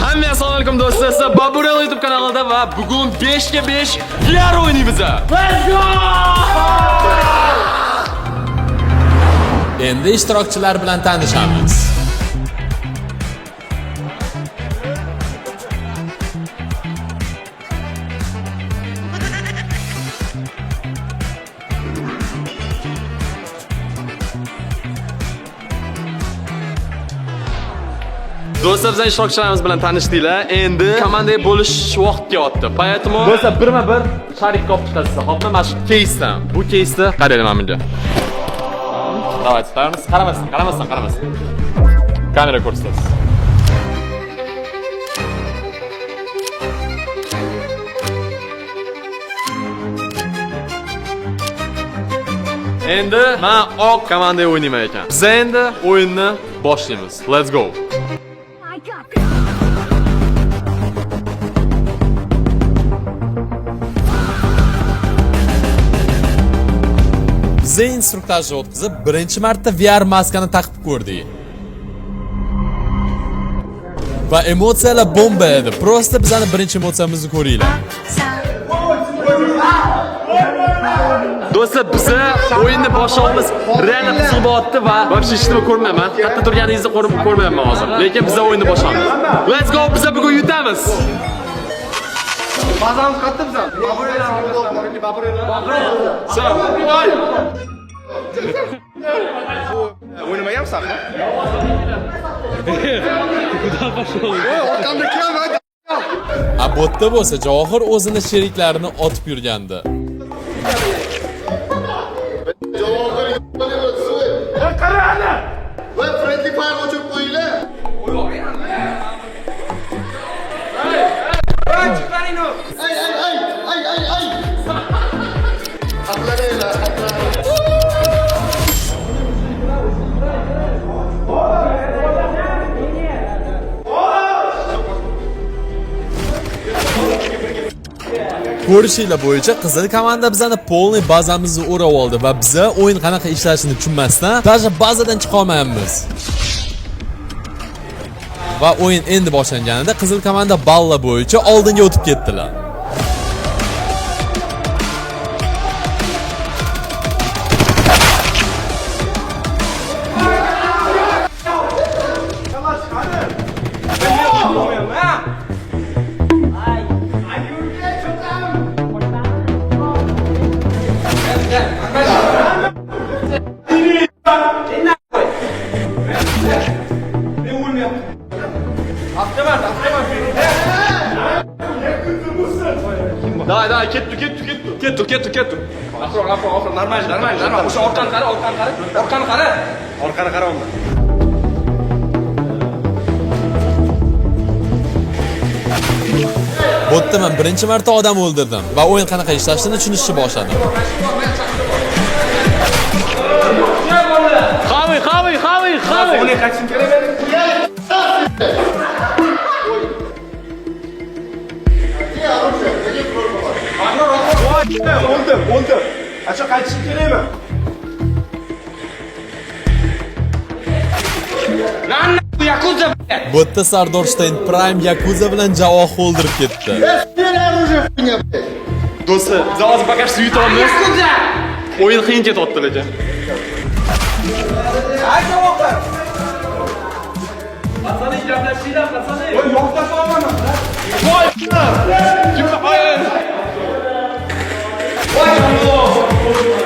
Hamma assalomu alaykum do'stlar. Siz Baburel YouTube kanalida va bugun 5 ga 5 VR o'ynaymiz. Let's go! Endi ishtirokchilar bilan tanishamiz. Do'stlar, biz ishtirokchilarimiz bilan tanishdinglar. Endi komandaga bo'lish vaqti kelyapti. Поэтому do'stlar, birma-bir sharikka olib chiqasiz. Hoppa, mana shu keysdan. Bu keysda qarang mana bunga. Давай, ставimiz. Qaramasdan. Kamera ko'rsatasiz. Endi men oq komandaga o'ynayman ekan. Biz endi o'yinni boshlaymiz. Let's go. Bize instruktajni o'tkazib, birinchi marta VR maskani taqib ko'rdik. Va emotsiyalar bomba edi. Prosta bizani birinchi emotsiyamizni ko'ringlar. Do'stlar, biz o'yinni boshlaymiz. Real qiziq bo'lyapti va boshqa hech nima ko'rmayman. Hatto turganingizni ko'rmayapman hozir. Lekin biz o'yinni boshlaymiz. Let's go, biz bugun yutamiz. Bazamız kattı bize. Sen, voy! Oynamaya mı saklı? Ortamda kim var? Abotda bo'lsa, Javohir o'zini sheriklarini otib yurgandi. Ve friendly fire ochib qo'yinglar. Ay. Atlanaylar. Ko'rishinglar bo'yicha qizil komanda bizani polniy bazamizni o'rab oldi va biza o'yin qanaqa ishlashini tushunmasdan, даже bazadan chiqa olmayapmiz. Va o'yin endi boshlanganida qizil komanda balla bo'yicha oldinga o'tib ketdilar. Давай, kettu. Afro, normal. O'sha orqani qara. Orqani qara unda. Bu yerda men birinchi marta odam o'ldirdim va o'yin qanaqa ishlashini tushunishni boshladim. Xavi. Uni kaçın kere verin. Oldu. Açık kaçın kere mi? Lan bu Yakuza. Bu yerda Sardorstein Prime Yakuza bilan Javohir o'ldirib ketdi. Do'stlar, biz hozir bagajni yutamiz. O'yin qiyin ketyapti lekin. Haydi oqlar. Qasani gaplashinglar, qasani. Voy yo'qda qolmadim. Voy! Kimni qo'ying? Voy Allah.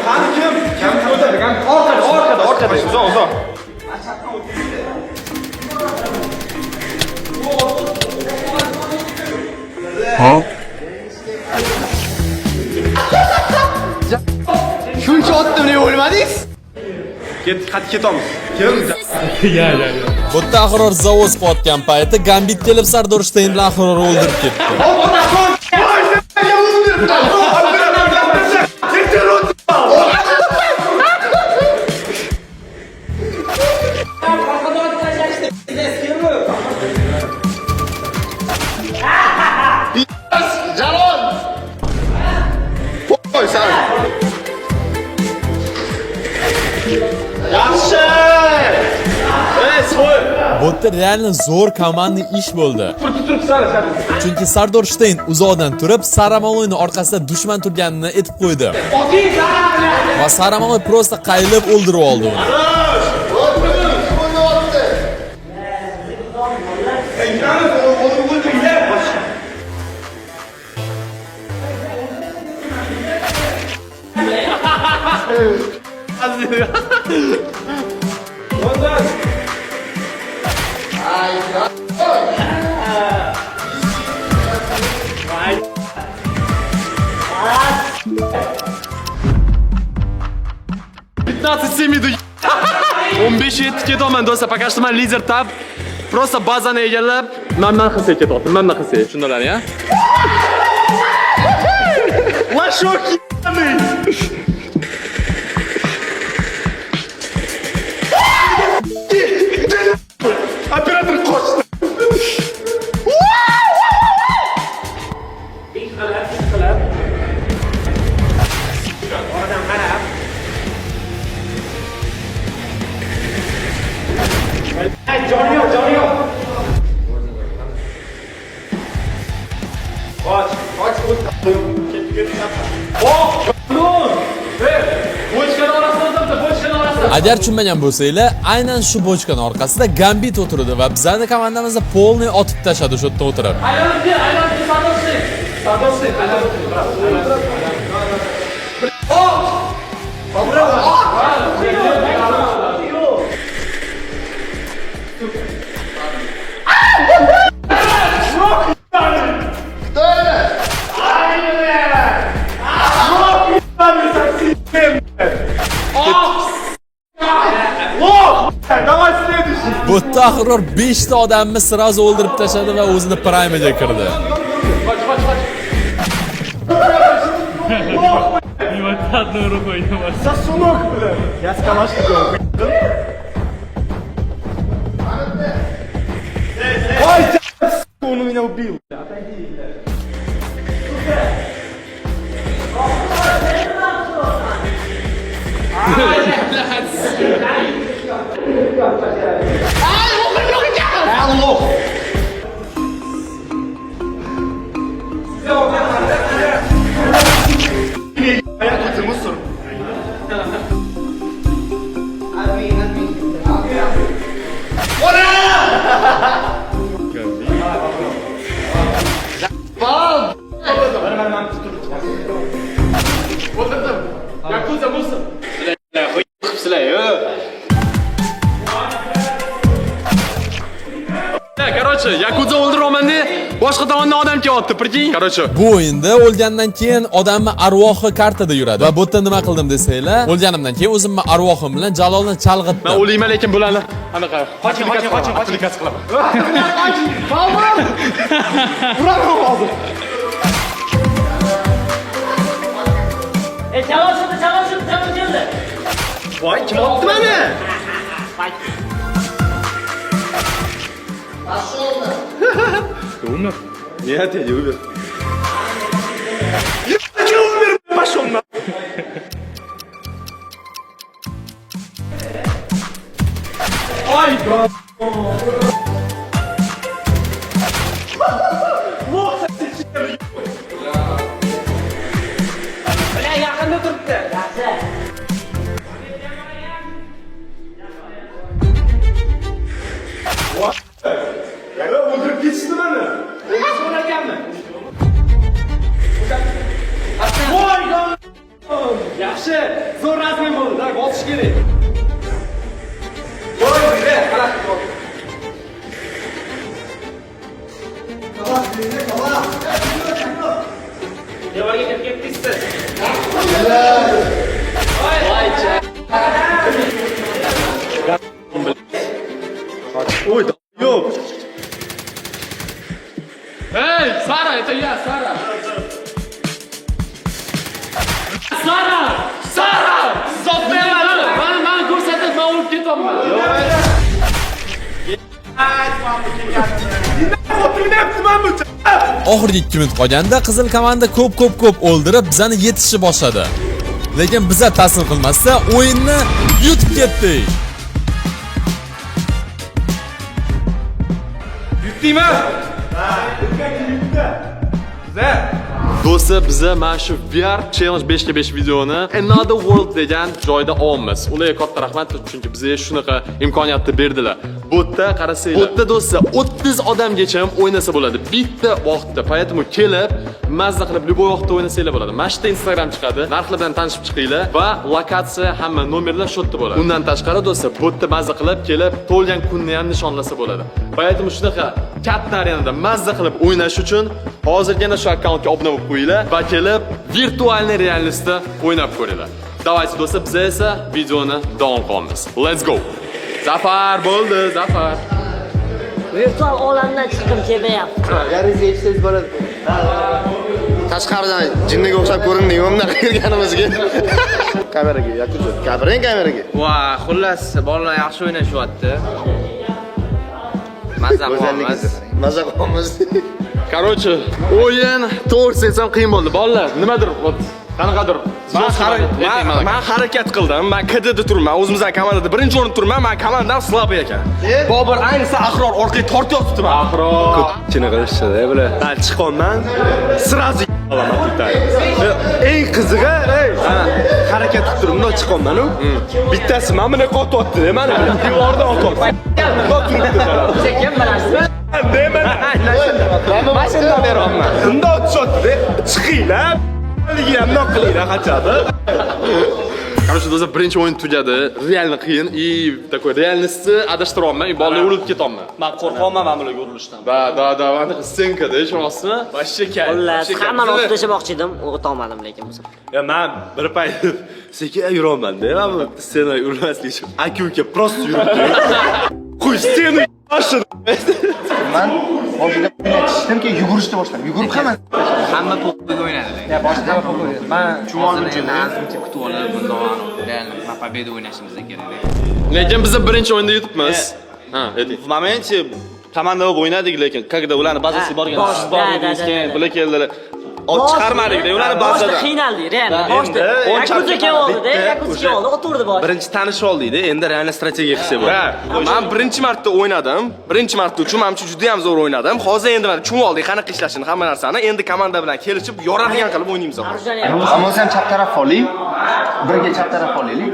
Qani kim? Kim o'tadi? Orqada. Uzoq. Shuncha otdim, ne o'lmadingiz? Ketamiz. Bu yerda Axiror zavod qotgan payti Gambit kelib Sardorstein bilan Axiror o'ldirib ketdi. Bu yerda realni zo'r komandiy ish bo'ldi. Chunki Sardor Shteyn uzoqdan turib, Saramaloyning orqasida dushman turganini aytib qo'ydi. Va Saramaloy prosta qaylib o'ldirib oldi uni. Семиду. 15-7 ketaman do'stlar, пока что men lider tab. Просто bazani egallab, mendan hissa ketyapti. Mendan hissa. Tushundilar, ya? Va shoki. Operator qochdi. Joni yo'q. Qoch, o't. Agar tushunmagan bo'lsanglar, aynan shu bochkaning orqasida Gambit o'tirdi va bizning komandamizda polni otib tashladi shu yerda o'tirib. Bu tahror 5 ta odamni sirazi o'ldirib tashladi va o'zini prime'ga kirdi. Засунок, блядь. Я с калашником. Ой, он меня убил. Yakuza musun? Короче, Yakuza o'ldirmoqman deb boshqa tomondan odam kelyapti, priking. Короче, Bu o'yinda o'lgandan keyin odamni arvohi kartada yuradi. Va bu yerda nima qildim desanglar, o'lganimdan keyin o'zimni arvohim bilan Jalolni chalg'itdim. men o'layman, lekin bularni anaqa qoching qilaman. Jalol keldi. Voy, kim otdi meni? Умер? Нет, я не умер. Я не умер, пошел на. Ай, да. Bля, yaqinda turibdi. Yaxshi. Ya o'ldirib ketishdi meni. So'raganmi? Voy, yaxshi. Zo'r rasmiy bo'ldi, da, botish kerak. Voy, qarab. Devorga kirib ketdingsiz. Ой, да ёб. Эй, Сара, это я, Сара. Sara! Sara! Zotlayman! Men ko'rsatib, men urib ketaman. Oxirgi 2 minut qolganda qizil komanda ko'p o'ldirib bizani yetishni boshladi. Lekin biza ta'sir qilmasdan o'yinni yutib ketdik. Yutdingmi? Do'stlar, biza mana shu VR Challenge 5 ga 5 videoni Another World degan joyda olamiz. Ularga katta rahmat, chunki bizga shunaqa imkoniyatni berdilar. Bu yerda qarasanglar, bu yerda do'stlar 30 odamgacha ham o'ynasa bo'ladi. Bitta vaqtda. Поэтому kelib, mazza qilib, любой vaqtda o'ynasanglar bo'ladi. Mana shu Instagram chiqadi. Narxlar bilan tanishib chiqinglar va lokatsiya, hamma nomerlar shu yerda bo'ladi. Undan tashqari do'stlar, bu yerda mazza qilib kelib, to'lgan kunni ham nishonlasa bo'ladi. Поэтому shunaqa katta arenada mazza qilib o'ynash uchun hozirgina shu akkauntga obuna bo'lib qo'yinglar va kelib virtualniy reallikda o'ynab ko'ringlar. Давайте do'stlar, biz esa videoni davom qilamiz. Let's go. Zafar bo'ldi, Zafar. Virtual olamdan chiqib kelmayapti. Garingizni eshitsangiz bo'ladi. Tashqaridan jinniga o'xshab ko'rindingmi bunaqa yurganimizga? Kameraga, yakunchi. Gapiring kameraga. Va, xullas, bolalar yaxshi o'ynashyapti. Mazza qilamiz. Mazza qilamiz. Короче, o'yin to'g'risi desam qiyin bo'ldi. Bolalar, nimadir qanaqadir Men harakat qildim. Men KDda turman. O'zimizdan komandada birinchi o'rinda turman. Men komandam slabый ekan. Bobur ayniqsa Ahror orqaga tortyapti men. Ahror. Ko'pchini qilishdi, bular. Men chiqolman. Sirazi olaman bittani. Eng qizig'i, harakat qilib turib, bunday chiqolman-ku. Bittasi men buni qotyapti, mana devordan otyapti. Siz kim bilasizmi? Mashinadan beryapman. Unda o'tishadi. Chiqinglar. Ligini ham nok qilinglar qachadi. Короче, do'stlar, birinchi o'yin tugadi. Realni qiyin и такой реальностьni adashtiryapman. Bolalar urilib ketyapman. Men qo'rqaman mana bularga urilishdan. Da, mana ssenkada ishonasizmi? Boshqa kay. Xullas, hammani o'tishmoqchi edim, o'ta olmadim lekin bu safar. Ya men bir payt sekin yuraman-da. Men bu ssenani urilmaslik uchun aka-uka просто yuribdi. Qo'y stenu boshladi. Men boshida o'ynatishdim, keyin yugurishni boshladim. Yugurib Hamma to'pga o'ynadi. Ya boshida to'pga. Men Hozir nazmcha kutib olib, bundoq realni pobeda o'ynashimiz kerak. Lekin biz birinchi o'yinda yutibmiz. Ha, ayting. В моменте komanda bo'lib o'ynadik, lekin когда ularni bazasiga borgan, siz borganingizdan keyin bular keldilar. Chiqarmadik-da, ularni bazada. Boshda qiynaldik, real. Boshda. Yakuza keldi, Yakuza keldi, o'tirdi boshda. Birinchi tanishib oldik-da, endi realni strategiya qilsak bo'ladi. Men birinchi marta o'ynadim. Birinchi marta uchun men uchun juda ham zo'r o'ynadim. Hozir endi mana tushunib oldik qanaqa ishlashini, hamma narsani. Endi komanda bilan kelishib, yoradigan qilib o'ynaymiz. Ammo sen chap taraf oling. Birga chap taraf olaylik.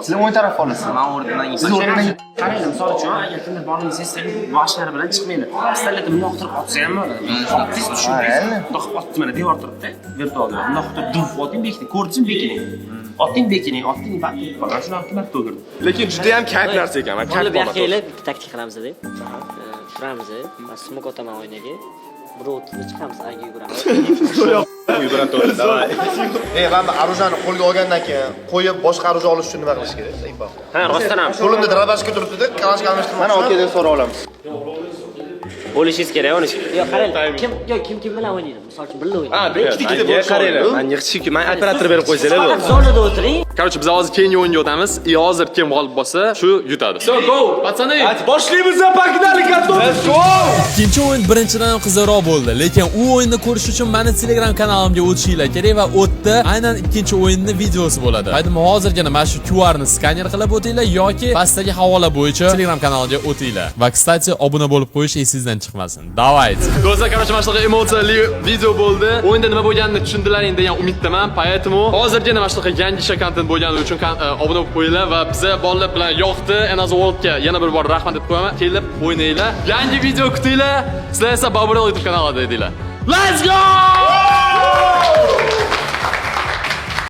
Siz o'ng taraf olasiz. Men o'rnidan Siz o'rnidan qarang, misol uchun agar kimdir borligini sezsangiz, boshqalar bilan chiqmaydi. Pistoletni bundoq qilib otsa ham bo'ladi. Siz tushundingiz. Bundoq otdi, mana devor turibdi, virtualda. Bundoq qilib duf oting bekining, ko'rsin bekining. Oting bekining, oting batin. Mana shunaqa qilib to'g'ri. Lekin juda ham kayf narsa ekan. Men kayf Qolib qilaman. yaxshilab bitta taktik qilamiz deb. Turamiz, va smok otaman o'ynaga. Bir o'tni chiqamiz, aga yuguramiz. men orужani qo'lga olgandan keyin qo'yib boshqa orужа olish uchun nima qilish kerak? Ipak. Ha, rostdan ham. Qo'limda drabashka turibdi-da, kalashka almashtirmoqchi. Mana okadan so'rab olamiz. Bo'lishingiz kerak, uni. Yo'q, qarang, kim bilan o'ynaydi? Misol uchun birga o'ynaydi. Ha, ikkita bo'lib qaranglar. Men yig'ishki, men operator berib qo'ysanglar Faqat bo'ldi. zonada o'tiring. Короче, biz hozir keyingi o'yinga o'tamiz. Hozir kim g'olib bo'lsa, shu yutadi. So, go, patsani. Boshlaymiz, pagdali katta. Let's go! Ikkinchi o'yin birinchidan ham qizarroq bo'ldi, lekin u o'yinni ko'rish uchun meni Telegram kanalimga o'tishinglar kerak va o'tda aynan ikkinchi o'yinni videosi bo'ladi. Aytdim, hozirgina mana shu QR ni skaner qilib o'tinglar yoki pastdagi havola bo'yicha Telegram kanaliga o'tinglar. Va kstati, obuna bo'lib qo'yish esingizdan chiqmasin. Давайте. Do'stlar, короче, mana shunaqa emotsiyali video bo'ldi. O'yinda nima bo'lganini tushundilaring degan umiddaman. Поэтому hozirgina mana shunaqa yangicha kontent bo'lgani uchun obuna bo'lib qo'yinglar va biza bolalar bilan yoqdi Another Worldga yana bir bor rahmat deb qo'yaman. Kelib o'ynanglar. Yangi video kutinglar. Sizlar esa Bobur YouTube kanalida edinglar. Let's go!